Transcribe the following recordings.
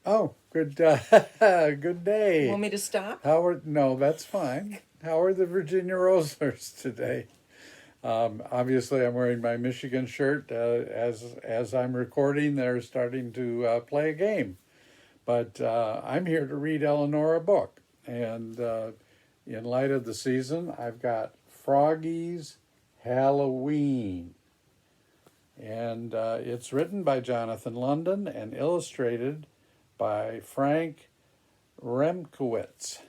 Oh, good good day. Want me to stop? No, that's fine. How are the Virginia Roselers today? Obviously, I'm wearing my Michigan shirt. As I'm recording, they're starting to play a game. But I'm here to read Eleanor a book. And in light of the season, I've got Froggy's Halloween. And it's written by Jonathan London and illustrated by Frank Remkowitz.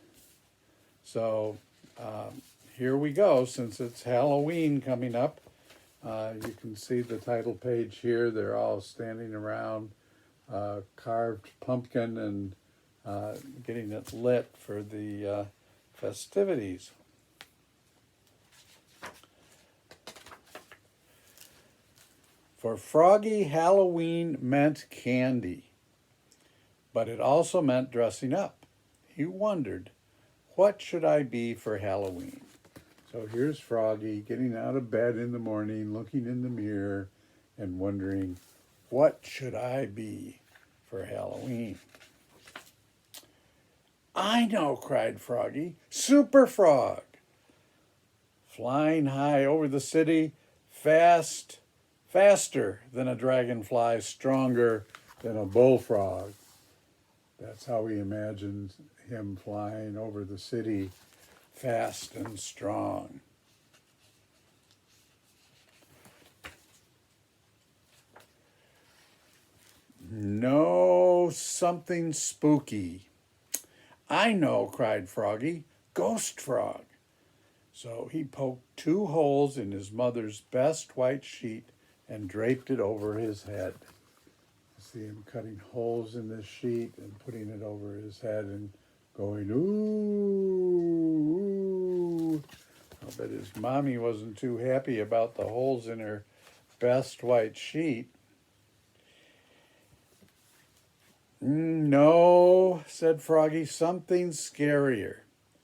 So here we go. Since it's Halloween coming up, you can see the title page here. They're all standing around carved pumpkin and getting it lit for the festivities. For Froggy, Halloween meant candy, but it also meant dressing up. He wondered, what should I be for Halloween? So here's Froggy getting out of bed in the morning, looking in the mirror and wondering, what should I be for Halloween? I know, cried Froggy. Super Frog! Flying high over the city, faster than a dragonfly, stronger than a bullfrog. That's how he imagined him flying over the city, fast and strong. No, something spooky. I know, cried Froggy. Ghost Frog. So he poked 2 holes in his mother's best white sheet and draped it over his head. See him cutting holes in this sheet and putting it over his head and going, ooh, ooh. I bet his mommy wasn't too happy about the holes in her best white sheet. No, said Froggy, something scarier.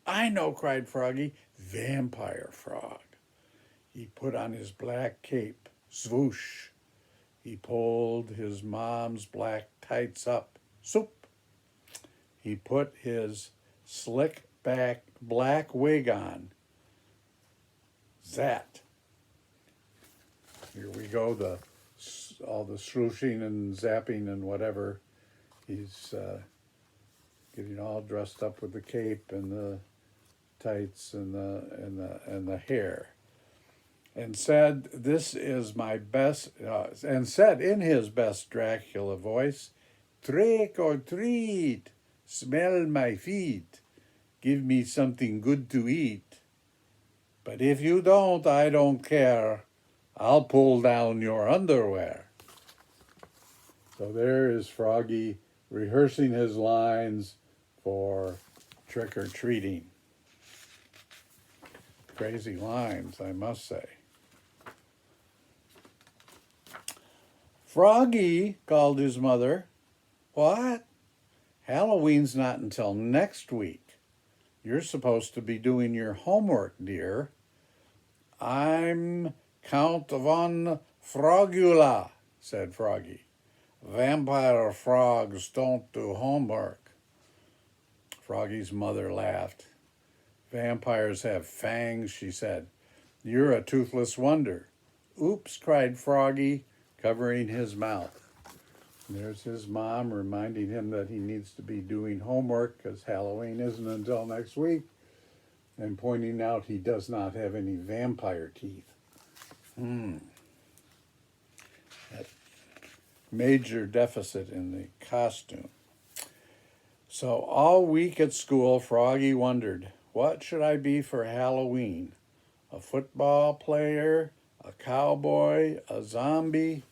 I know, cried Froggy, Vampire Frog. He put on his black cape, swoosh. He pulled his mom's black tights up, soup. He put his slick back black wig on, zat. Here we go, all the swooshing and zapping and whatever. He's getting all dressed up with the cape and the tights and the hair. And said, this is my best, and said in his best Dracula voice, trick or treat, smell my feet, give me something good to eat. But if you don't, I don't care, I'll pull down your underwear. So there is Froggy rehearsing his lines for trick or treating. Crazy lines, I must say. Froggy, called his mother. What? Halloween's not until next week. You're supposed to be doing your homework, dear. I'm Count von Frogula, said Froggy. Vampire frogs don't do homework. Froggy's mother laughed. Vampires have fangs, she said. You're a toothless wonder. Oops, cried Froggy, covering his mouth. There's his mom reminding him that he needs to be doing homework because Halloween isn't until next week, and pointing out he does not have any vampire teeth. That major deficit in the costume. So all week at school, Froggy wondered, what should I be for Halloween? A football player, a cowboy, a zombie?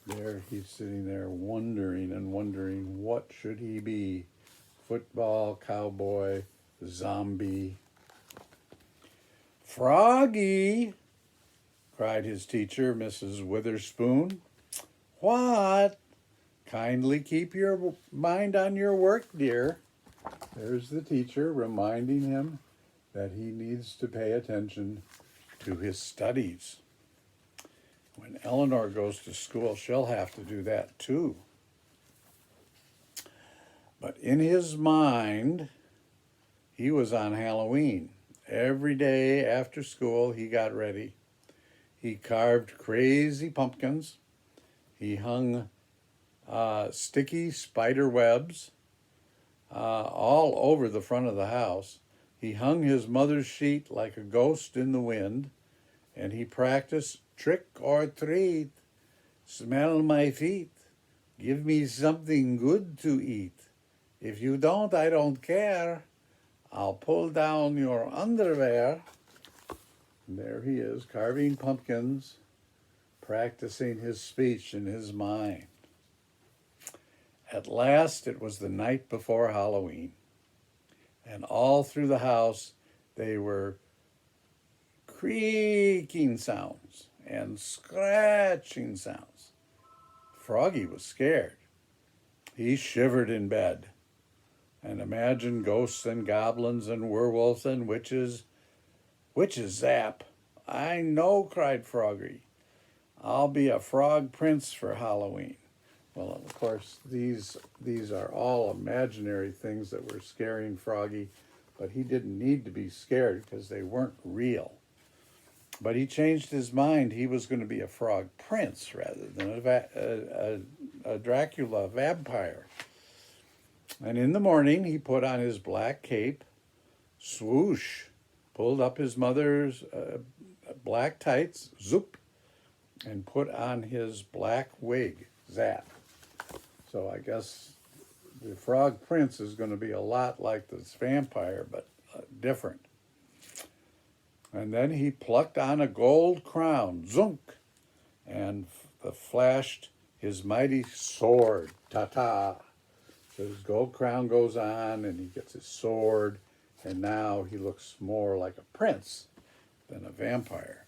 There he's sitting there wondering and wondering, what should he be? Football, cowboy, zombie. Froggy, cried his teacher, Mrs. Witherspoon. What? Kindly keep your mind on your work, dear. There's the teacher reminding him that he needs to pay attention to his studies. When Eleanor goes to school, she'll have to do that too. But in his mind, he was on Halloween. Every day after school, he got ready. He carved crazy pumpkins. He hung sticky spider webs all over the front of the house. He hung his mother's sheet like a ghost in the wind, and he practiced trick or treat, smell my feet, give me something good to eat. If you don't, I don't care. I'll pull down your underwear. And there he is, carving pumpkins, practicing his speech in his mind. At last, it was the night before Halloween, and all through the house they were creaking sounds and scratching sounds. Froggy was scared. He shivered in bed and imagined ghosts and goblins and werewolves and witches. Witches, Zap! I know, cried Froggy. I'll be a frog prince for Halloween. Well, of course, these are all imaginary things that were scaring Froggy, but he didn't need to be scared because they weren't real. But he changed his mind. He was going to be a frog prince rather than a Dracula vampire. And in the morning, he put on his black cape, swoosh, pulled up his mother's black tights, zoop, and put on his black wig, zap. So I guess the Frog Prince is going to be a lot like this vampire, but different. And then he plucked on a gold crown, zunk, and flashed his mighty sword, ta-ta. So his gold crown goes on, and he gets his sword, and now he looks more like a prince than a vampire.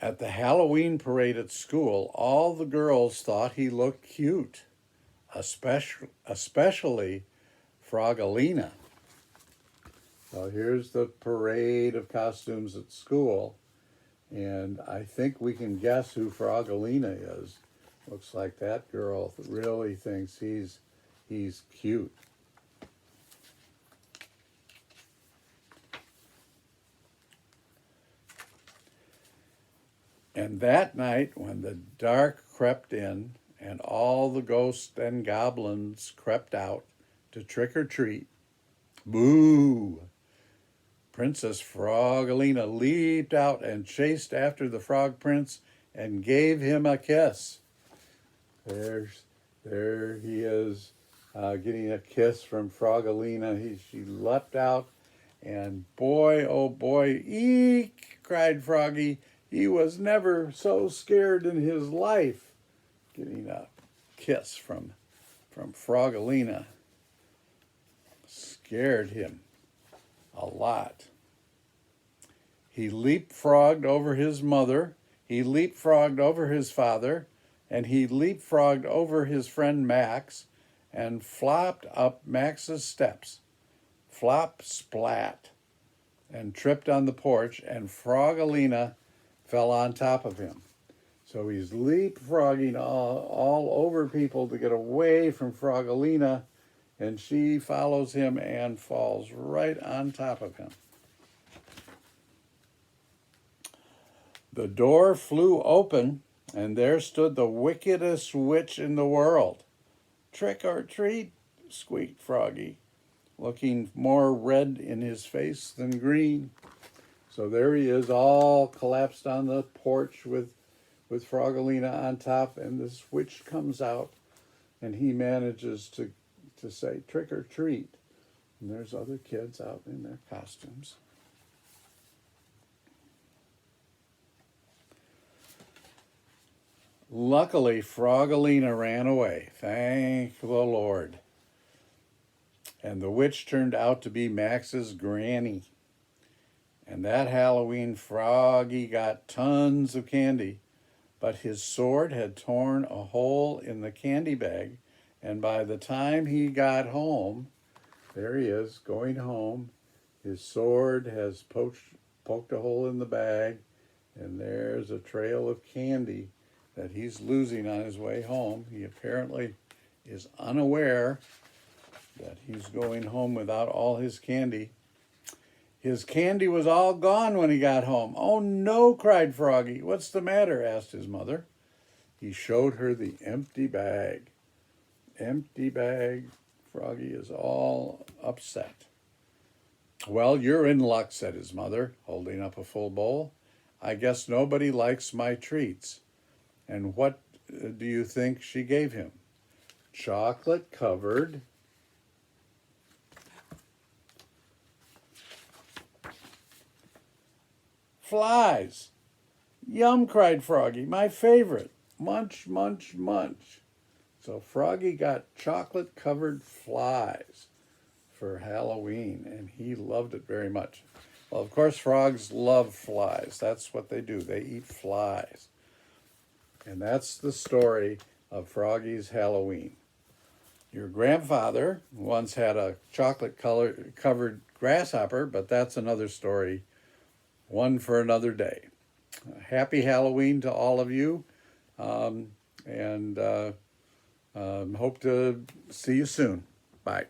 At the Halloween parade at school, all the girls thought he looked cute, especially Frogalina. So here's the parade of costumes at school, and I think we can guess who Frogalina is. Looks like that girl really thinks he's cute. And that night, when the dark crept in and all the ghosts and goblins crept out to trick or treat, boo! Princess Frogalina leaped out and chased after the Frog Prince and gave him a kiss. There he is, getting a kiss from Frogalina. She leapt out, and boy, oh boy, eek! Cried Froggy. He was never so scared in his life. Getting a kiss from Frogalina scared him a lot. He leapfrogged over his mother, he leapfrogged over his father, and he leapfrogged over his friend Max and flopped up Max's steps. Flop, splat, and tripped on the porch, and Frogalina fell on top of him. So he's leapfrogging all over people to get away from Frogalina, and she follows him and falls right on top of him. The door flew open, and there stood the wickedest witch in the world. Trick or treat, squeaked Froggy, looking more red in his face than green. So there he is, all collapsed on the porch with Frogalina on top, and this witch comes out, and he manages to say trick or treat. And there's other kids out in their costumes. Luckily, Frogalina ran away, thank the Lord. And the witch turned out to be Max's granny. And that Halloween, Froggy got tons of candy, but his sword had torn a hole in the candy bag, and by the time he got home, there he is, going home, his sword has poked a hole in the bag, and there's a trail of candy that he's losing on his way home. He apparently is unaware that he's going home without all his candy. His candy was all gone when he got home. "Oh no," cried Froggy. "What's the matter?" asked his mother. He showed her the empty bag. Empty bag. Froggy is all upset. "Well, you're in luck," said his mother, holding up a full bowl. "I guess nobody likes my treats." And what do you think she gave him? Chocolate covered flies. "Yum," cried Froggy, "my favorite. Munch, munch, munch." So Froggy got chocolate covered flies for Halloween, and he loved it very much. Well, of course, frogs love flies. That's what they do. They eat flies. And that's the story of Froggy's Halloween. Your grandfather once had a chocolate covered grasshopper, but that's another story, one for another day. Happy Halloween to all of you, and hope to see you soon. Bye.